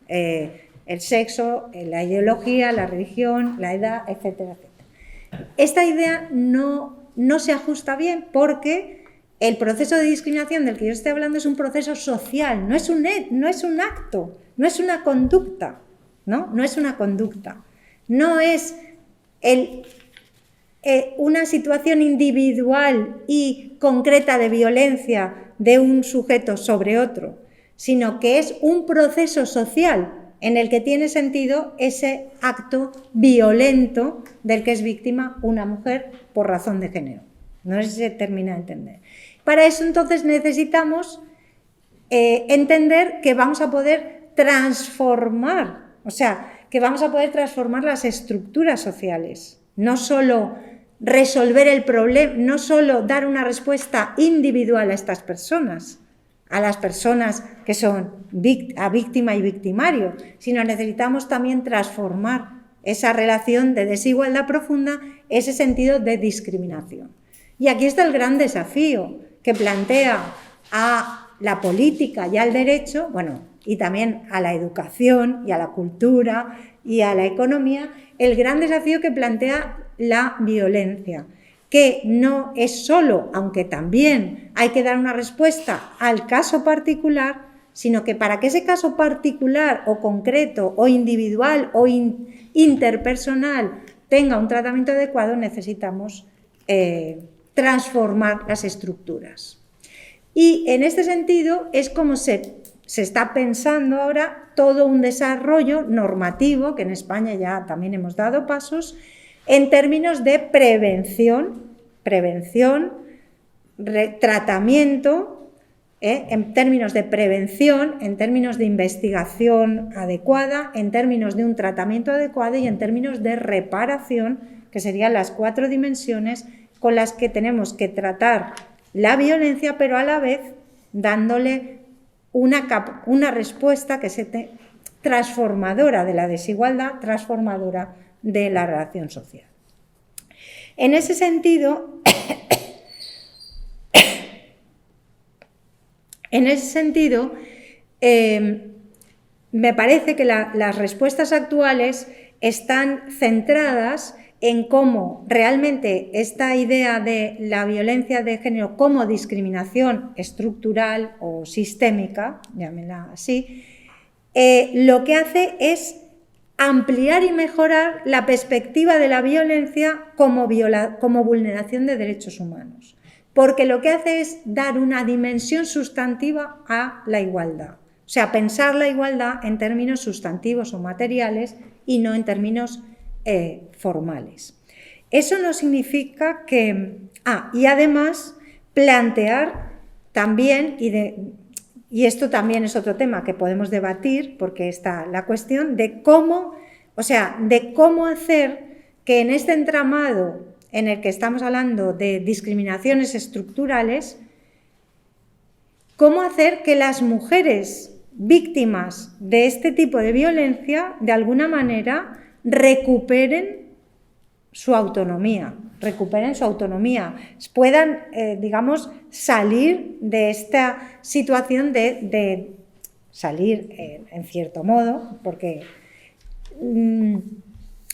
el sexo, la ideología, la religión, la edad, etcétera, etcétera. Esta idea no se ajusta bien porque el proceso de discriminación del que yo estoy hablando es un proceso social, no es un acto, no es una conducta, no es una conducta. No es una situación individual y concreta de violencia de un sujeto sobre otro, sino que es un proceso social en el que tiene sentido ese acto violento del que es víctima una mujer por razón de género. No sé si se termina de entender. Para eso, entonces, necesitamos entender que vamos a poder transformar, que vamos a poder transformar las estructuras sociales, no solo resolver el problema, no solo dar una respuesta individual a estas personas, a las personas que son víctima y victimario, sino necesitamos también transformar esa relación de desigualdad profunda, ese sentido de discriminación. Y aquí está el gran desafío que plantea a la política y al derecho, y también a la educación y a la cultura y a la economía, el gran desafío que plantea la violencia, que no es solo, aunque también hay que dar una respuesta al caso particular, sino que para que ese caso particular o concreto o individual o interpersonal tenga un tratamiento adecuado, necesitamos transformar las estructuras. Y en este sentido es como se está pensando ahora todo un desarrollo normativo, que en España ya también hemos dado pasos, en términos de prevención, tratamiento, en términos de prevención, en términos de investigación adecuada, en términos de un tratamiento adecuado y en términos de reparación, que serían las 4 dimensiones con las que tenemos que tratar la violencia, pero a la vez dándole una respuesta que sea transformadora de la desigualdad, transformadora de la relación social. En ese sentido, me parece que las respuestas actuales están centradas en cómo realmente esta idea de la violencia de género como discriminación estructural o sistémica, llámenla así, lo que hace es ampliar y mejorar la perspectiva de la violencia como vulneración de derechos humanos, porque lo que hace es dar una dimensión sustantiva a la igualdad, o sea, pensar la igualdad en términos sustantivos o materiales y no en términos formales. Eso no significa que... y además plantear también, y esto también es otro tema que podemos debatir, porque está la cuestión de cómo hacer que en este entramado en el que estamos hablando de discriminaciones estructurales, cómo hacer que las mujeres víctimas de este tipo de violencia, de alguna manera, recuperen su autonomía, puedan, salir de esta situación de salir, en cierto modo, porque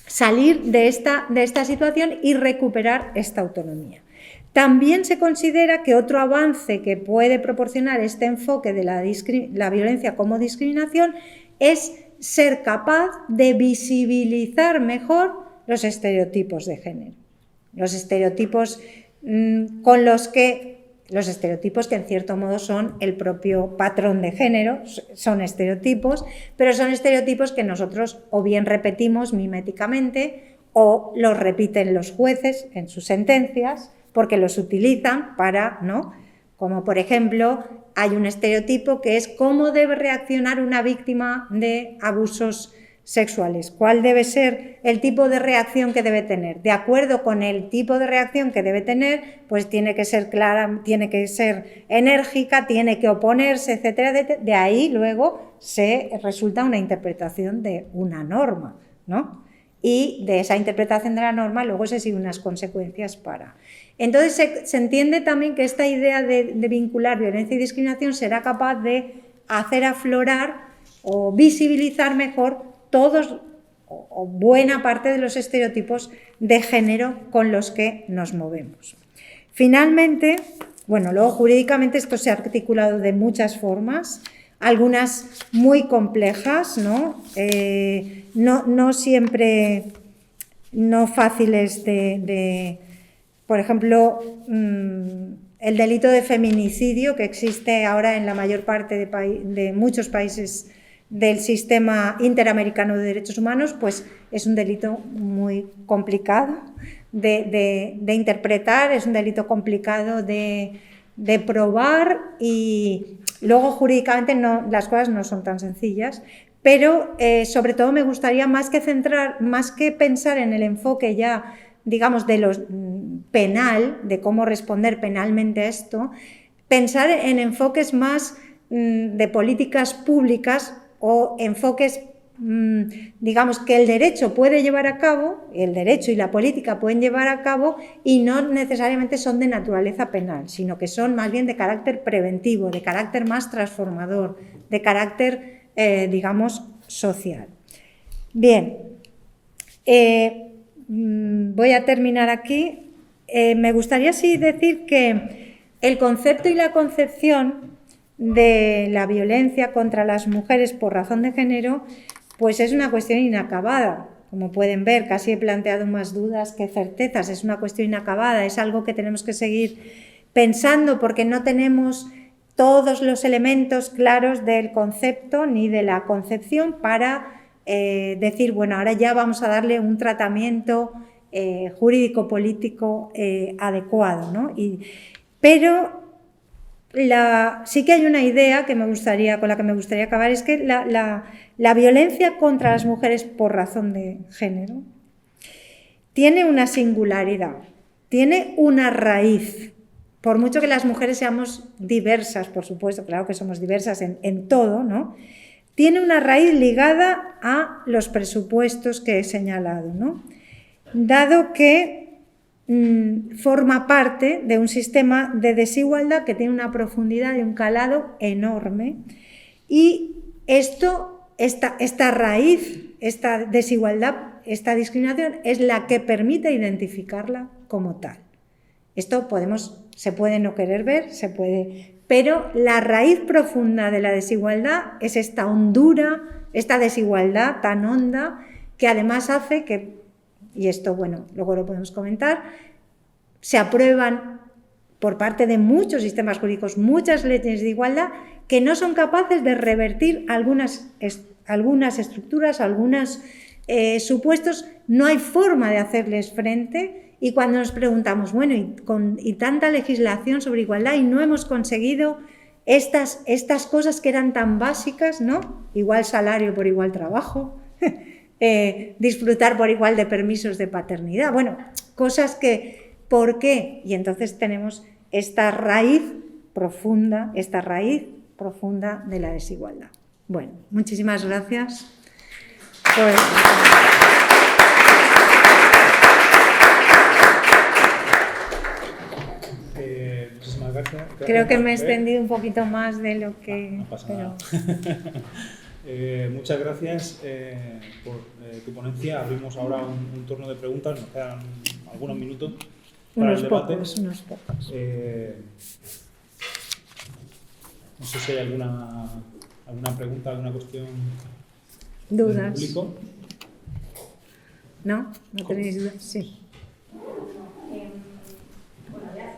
salir de esta situación y recuperar esta autonomía. También se considera que otro avance que puede proporcionar este enfoque de la violencia como discriminación es ser capaz de visibilizar mejor los estereotipos de género. Los estereotipos los estereotipos que en cierto modo son el propio patrón de género, son estereotipos, pero son estereotipos que nosotros o bien repetimos miméticamente o los repiten los jueces en sus sentencias porque los utilizan para, ¿no? Como por ejemplo, hay un estereotipo que es cómo debe reaccionar una víctima de abusos sexuales. ¿Cuál debe ser el tipo de reacción que debe tener? De acuerdo con el tipo de reacción que debe tener, pues tiene que ser clara, tiene que ser enérgica, tiene que oponerse, etcétera, etcétera. De ahí luego resulta una interpretación de una norma, ¿no? Y de esa interpretación de la norma luego se siguen unas consecuencias para... Entonces se entiende también que esta idea de vincular violencia y discriminación será capaz de hacer aflorar o visibilizar mejor todos o buena parte de los estereotipos de género con los que nos movemos. Finalmente, bueno, luego jurídicamente esto se ha articulado de muchas formas, algunas muy complejas, ¿no? No siempre no fáciles por ejemplo, el delito de feminicidio que existe ahora en la mayor parte de muchos países del sistema interamericano de derechos humanos, pues es un delito muy complicado de interpretar, es un delito complicado de probar y luego jurídicamente las cosas no son tan sencillas, pero sobre todo me gustaría más que pensar en el enfoque ya, digamos, de los penal, de cómo responder penalmente a esto, pensar en enfoques más de políticas públicas o enfoques, digamos, que el derecho puede llevar a cabo, el derecho y la política pueden llevar a cabo y no necesariamente son de naturaleza penal, sino que son más bien de carácter preventivo, de carácter más transformador, de carácter, digamos, social. Bien, voy a terminar aquí. Me gustaría sí decir que el concepto y la concepción de la violencia contra las mujeres por razón de género, pues es una cuestión inacabada. Como pueden ver, casi he planteado más dudas que certezas, es una cuestión inacabada, es algo que tenemos que seguir pensando porque no tenemos todos los elementos claros del concepto ni de la concepción para decir, bueno, ahora ya vamos a darle un tratamiento jurídico-político adecuado, ¿no? Pero sí que hay una idea con la que me gustaría acabar, es que la violencia contra las mujeres por razón de género tiene una singularidad, tiene una raíz. Por mucho que las mujeres seamos diversas, por supuesto, claro que somos diversas en todo, ¿no? Tiene una raíz ligada a los presupuestos que he señalado, ¿no? Dado que forma parte de un sistema de desigualdad que tiene una profundidad y un calado enorme y esta raíz, esta desigualdad, esta discriminación es la que permite identificarla como tal. Esto se puede no querer ver, pero la raíz profunda de la desigualdad es esta hondura, esta desigualdad tan honda que además hace que, y esto, bueno, luego lo podemos comentar, se aprueban por parte de muchos sistemas jurídicos muchas leyes de igualdad que no son capaces de revertir algunas estructuras, algunos supuestos, no hay forma de hacerles frente. Y cuando nos preguntamos, bueno, y tanta legislación sobre igualdad y no hemos conseguido estas cosas que eran tan básicas, ¿no? Igual salario por igual trabajo, disfrutar por igual de permisos de paternidad, bueno, cosas que, ¿por qué? Y entonces tenemos esta raíz profunda de la desigualdad. Bueno, muchísimas gracias. Muchísimas gracias. Creo que me he extendido un poquito más de lo que... No pasa nada. Muchas gracias por tu ponencia. Abrimos ahora un turno de preguntas. Nos quedan algunos minutos para el debate. Unos pocos. No sé si hay alguna pregunta, alguna cuestión dudas del público. ¿No? ¿No tenéis duda? Sí. Bueno, ya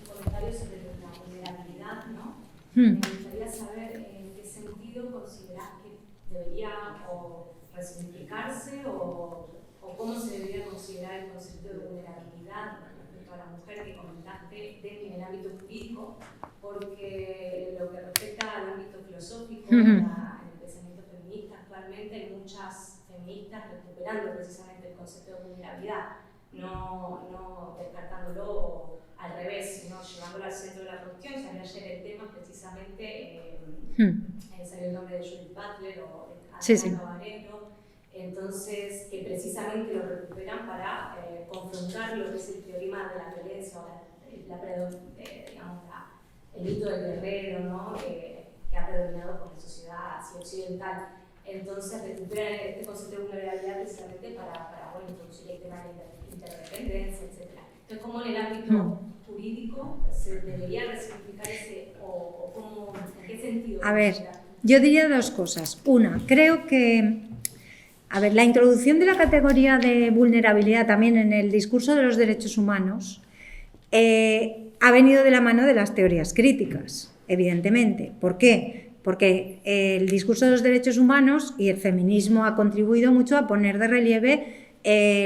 comentarios sobre la vulnerabilidad, ¿no? Me gustaría saber en qué sentido considerás que debería o resignificarse o cómo se debería considerar el concepto de vulnerabilidad respecto a la mujer que comentaste en el ámbito jurídico, porque lo que respecta al ámbito filosófico, en el pensamiento feminista, actualmente hay muchas feministas recuperando precisamente el concepto de vulnerabilidad, no descartándolo al revés, sino llevándolo al centro de la cuestión. Salió ayer el tema precisamente, salió el nombre de Judith Butler o de Adriana Barreto, entonces que precisamente lo recuperan para confrontar lo que es el teorema de la violencia o digamos, el mito del guerrero, ¿no? Que ha predominado por la sociedad así occidental. Entonces recuperan este concepto de vulnerabilidad precisamente para bueno, introducir el tema de la interdependencia, etc. Entonces, ¿cómo en el ámbito jurídico se debería resignificar ese, o cómo, en qué sentido? A ver, yo diría dos cosas. Una, creo que, a ver, la introducción de la categoría de vulnerabilidad también en el discurso de los derechos humanos ha venido de la mano de las teorías críticas, evidentemente. ¿Por qué? Porque el discurso de los derechos humanos y el feminismo ha contribuido mucho a poner de relieve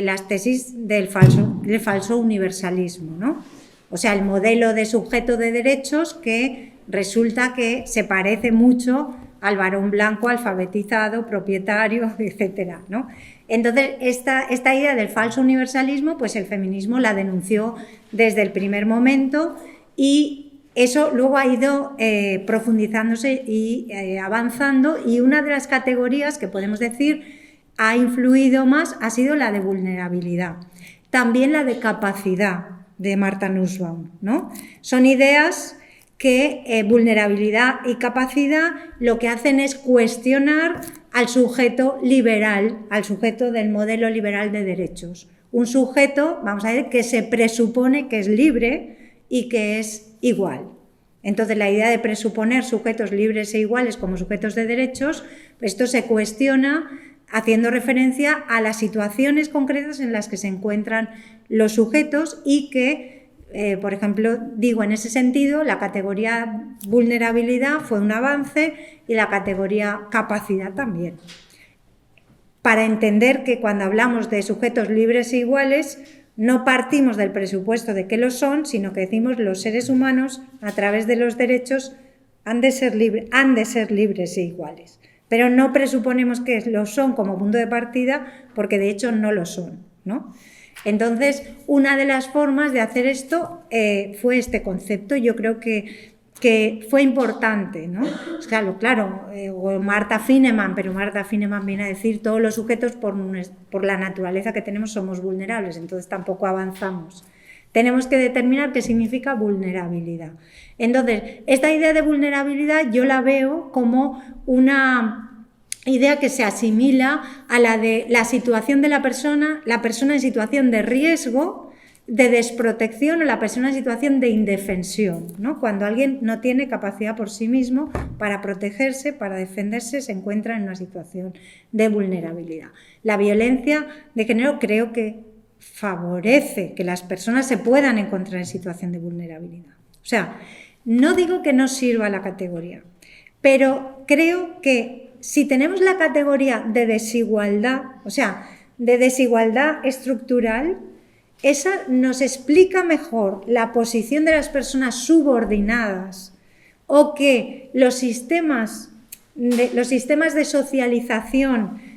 las tesis del falso universalismo, ¿no? O sea, el modelo de sujeto de derechos que resulta que se parece mucho al varón blanco alfabetizado, propietario, etcétera, ¿no? Entonces, esta idea del falso universalismo, pues el feminismo la denunció desde el primer momento y eso luego ha ido profundizándose y avanzando, y una de las categorías que podemos decir ha influido más ha sido la de vulnerabilidad. También la de capacidad de Martha Nussbaum, ¿no? Son ideas que vulnerabilidad y capacidad lo que hacen es cuestionar al sujeto liberal, al sujeto del modelo liberal de derechos. Un sujeto, vamos a ver, que se presupone que es libre y que es igual. Entonces, la idea de presuponer sujetos libres e iguales como sujetos de derechos, esto se cuestiona haciendo referencia a las situaciones concretas en las que se encuentran los sujetos y que, por ejemplo, digo, en ese sentido, la categoría vulnerabilidad fue un avance y la categoría capacidad también. Para entender que cuando hablamos de sujetos libres e iguales, no partimos del presupuesto de que lo son, sino que decimos los seres humanos, a través de los derechos, han de ser libres e iguales. Pero no presuponemos que lo son como punto de partida, porque de hecho no lo son, ¿no? Entonces, una de las formas de hacer esto fue este concepto. Yo creo que fue importante, ¿no? Claro, o Marta Fineman, pero Marta Fineman viene a decir todos los sujetos por la naturaleza que tenemos somos vulnerables, entonces tampoco avanzamos. Tenemos que determinar qué significa vulnerabilidad. Entonces, esta idea de vulnerabilidad yo la veo como una idea que se asimila a la de la situación de la persona en situación de riesgo, de desprotección, o la persona en situación de indefensión, ¿no? Cuando alguien no tiene capacidad por sí mismo para protegerse, para defenderse, se encuentra en una situación de vulnerabilidad. La violencia de género creo que favorece que las personas se puedan encontrar en situación de vulnerabilidad. O sea, no digo que no sirva la categoría, pero creo que si tenemos la categoría de desigualdad, o sea, de desigualdad estructural, esa nos explica mejor la posición de las personas subordinadas, o que los sistemas de socialización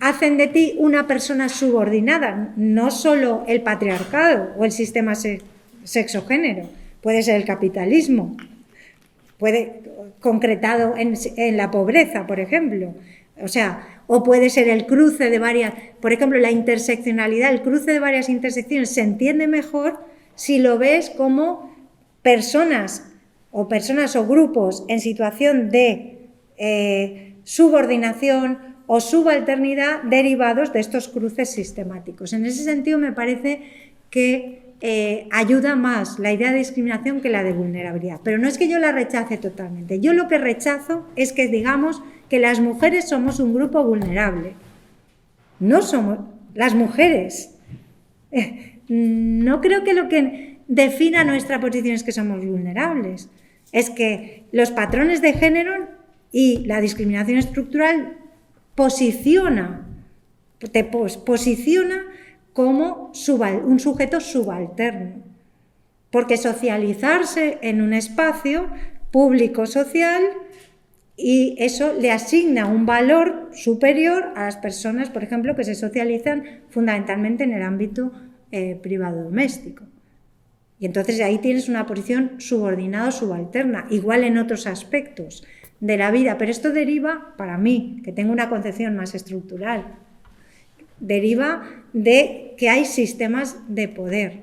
hacen de ti una persona subordinada, no solo el patriarcado o el sistema sexogénero, puede ser el capitalismo, concretado en la pobreza, por ejemplo, o puede ser el cruce de varias, por ejemplo, la interseccionalidad, el cruce de varias intersecciones se entiende mejor si lo ves como personas o grupos en situación de subordinación o subalternidad derivados de estos cruces sistemáticos. En ese sentido me parece que ayuda más la idea de discriminación que la de vulnerabilidad. Pero no es que yo la rechace totalmente. Yo lo que rechazo es que digamos que las mujeres somos un grupo vulnerable. no somos las mujeres. No creo que lo que defina nuestra posición es que somos vulnerables. Es que los patrones de género y la discriminación estructural te posiciona como un sujeto subalterno. Porque socializarse en un espacio público social, y eso le asigna un valor superior a las personas, por ejemplo, que se socializan fundamentalmente en el ámbito privado doméstico. Y entonces ahí tienes una posición subordinada o subalterna, igual en otros aspectos de la vida, pero esto deriva, para mí, que tengo una concepción más estructural, deriva de que hay sistemas de poder,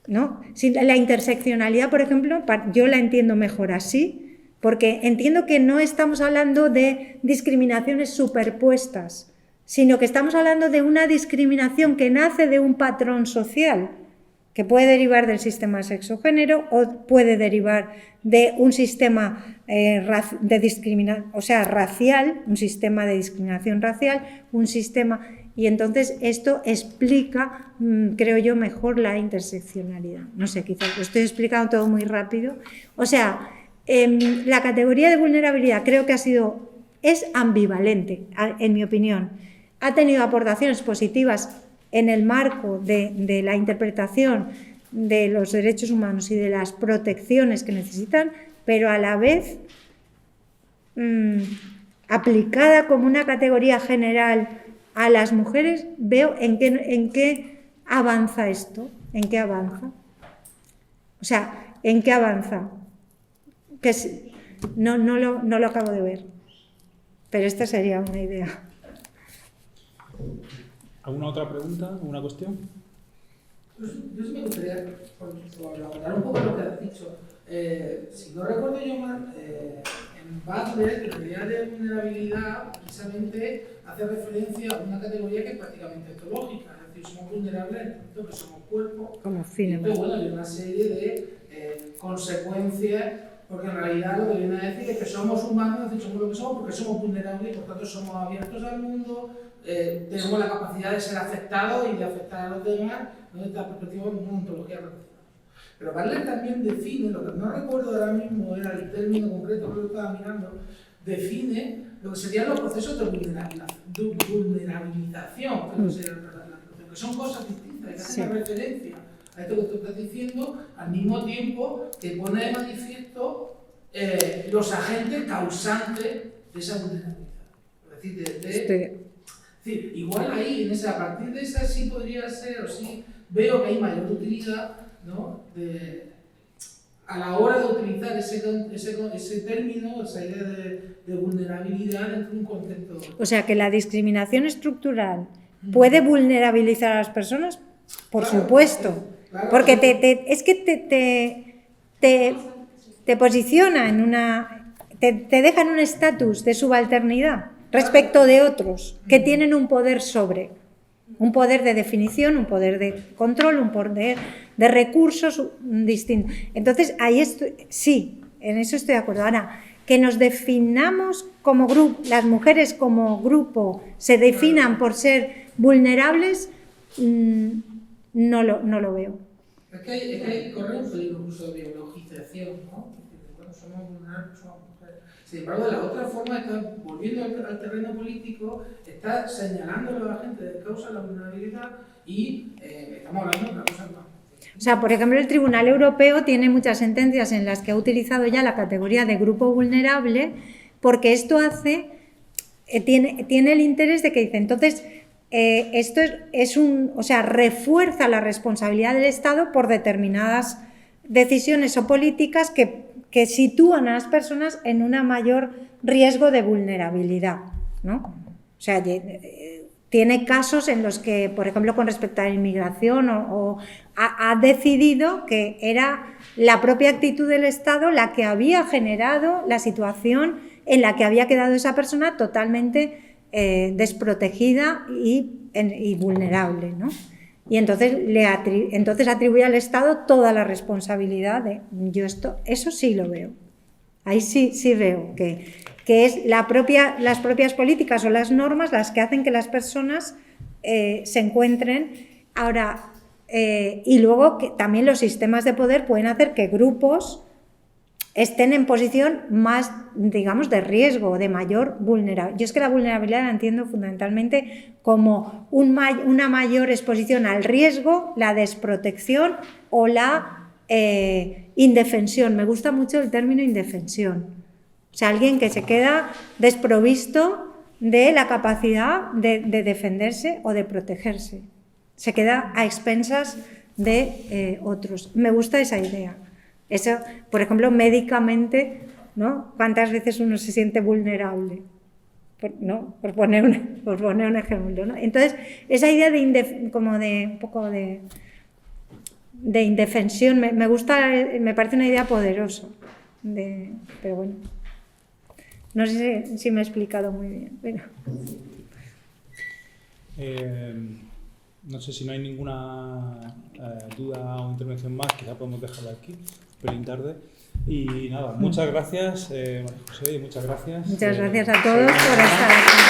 ¿no? La interseccionalidad, por ejemplo, yo la entiendo mejor así, porque entiendo que no estamos hablando de discriminaciones superpuestas, sino que estamos hablando de una discriminación que nace de un patrón social, que puede derivar del sistema sexo-género o puede derivar de un sistema racial, un sistema de discriminación racial, y entonces esto explica, creo yo, mejor la interseccionalidad. No sé, quizás lo estoy explicando todo muy rápido. O sea, la categoría de vulnerabilidad creo que es ambivalente, en mi opinión. Ha tenido aportaciones positivas en el marco de la interpretación de los derechos humanos y de las protecciones que necesitan, pero a la vez aplicada como una categoría general a las mujeres, veo en qué avanza esto, en qué avanza. O sea, ¿en qué avanza? No lo acabo de ver, pero esta sería una idea. ¿Alguna otra pregunta? ¿Alguna cuestión? Yo sí me gustaría hablar un poco de lo que has dicho. Si no recuerdo yo mal, en Butler, la idea de vulnerabilidad precisamente hace referencia a una categoría que es prácticamente etológica, es decir, somos vulnerables en el momento que somos cuerpo. Como fin. Entonces, bueno, hay una serie de consecuencias, porque en realidad lo que viene a decir es que somos humanos, es decir, somos lo que somos porque somos vulnerables y por tanto somos abiertos al mundo, tenemos la capacidad de ser afectados y de afectar a los demás, desde la perspectiva de una ontología relacional. Pero Butler también define, lo que no recuerdo ahora mismo era el término concreto que lo estaba mirando, define lo que serían los procesos de vulnerabilización, que son cosas distintas, hay que hacer una referencia a esto que tú estás diciendo, al mismo tiempo que pone de manifiesto los agentes causantes de esa vulnerabilidad. Es decir, igual ahí, a partir de esa sí podría ser, o sí veo que hay mayor utilidad, ¿no? A la hora de utilizar ese término, esa idea de vulnerabilidad dentro de un concepto. O sea, que la discriminación estructural puede vulnerabilizar a las personas, por supuesto, claro, porque te posiciona en te deja en un estatus de subalternidad respecto de otros que tienen un poder un poder de definición, un poder de control, un poder de recursos distinto. Entonces, ahí sí, en eso estoy de acuerdo. Ahora, que nos definamos como grupo, las mujeres como grupo se definan por ser vulnerables, no lo veo. Es que corre un peligro incluso de biologización, ¿no? Cuando somos vulnerables, somos mujeres. Sin embargo, de la otra forma, está volviendo al terreno político, está señalando a la gente de causa la vulnerabilidad y estamos hablando de una cosa más. O sea, por ejemplo, el Tribunal Europeo tiene muchas sentencias en las que ha utilizado ya la categoría de grupo vulnerable, porque esto tiene el interés de que dice, entonces, esto refuerza la responsabilidad del Estado por determinadas decisiones o políticas que sitúan a las personas en un mayor riesgo de vulnerabilidad, ¿no? O sea, tiene casos en los que, por ejemplo, con respecto a la inmigración, ha decidido que era la propia actitud del Estado la que había generado la situación en la que había quedado esa persona totalmente desprotegida y vulnerable, ¿no? Y entonces atribuye al Estado toda la responsabilidad eso sí lo veo. Ahí sí veo que que es las propias políticas o las normas las que hacen que las personas se encuentren. Ahora, y luego que también los sistemas de poder pueden hacer que grupos estén en posición más, digamos, de riesgo, de mayor vulnerabilidad. Yo es que la vulnerabilidad la entiendo fundamentalmente como una mayor exposición al riesgo, la desprotección o la indefensión. Me gusta mucho el término indefensión. O sea, alguien que se queda desprovisto de la capacidad de defenderse o de protegerse. Se queda a expensas de otros. Me gusta esa idea. Eso, por ejemplo, médicamente, ¿no? ¿Cuántas veces uno se siente vulnerable? Por poner un ejemplo, ¿no? Entonces, esa idea como de un poco de indefensión me gusta, me parece una idea poderosa. Pero bueno, no sé si me he explicado muy bien. Pero... no sé si no hay ninguna duda o intervención más, quizá podemos dejarla aquí, pelín tarde. Y nada, muchas gracias, María José, y muchas gracias. Muchas gracias a todos por estar aquí.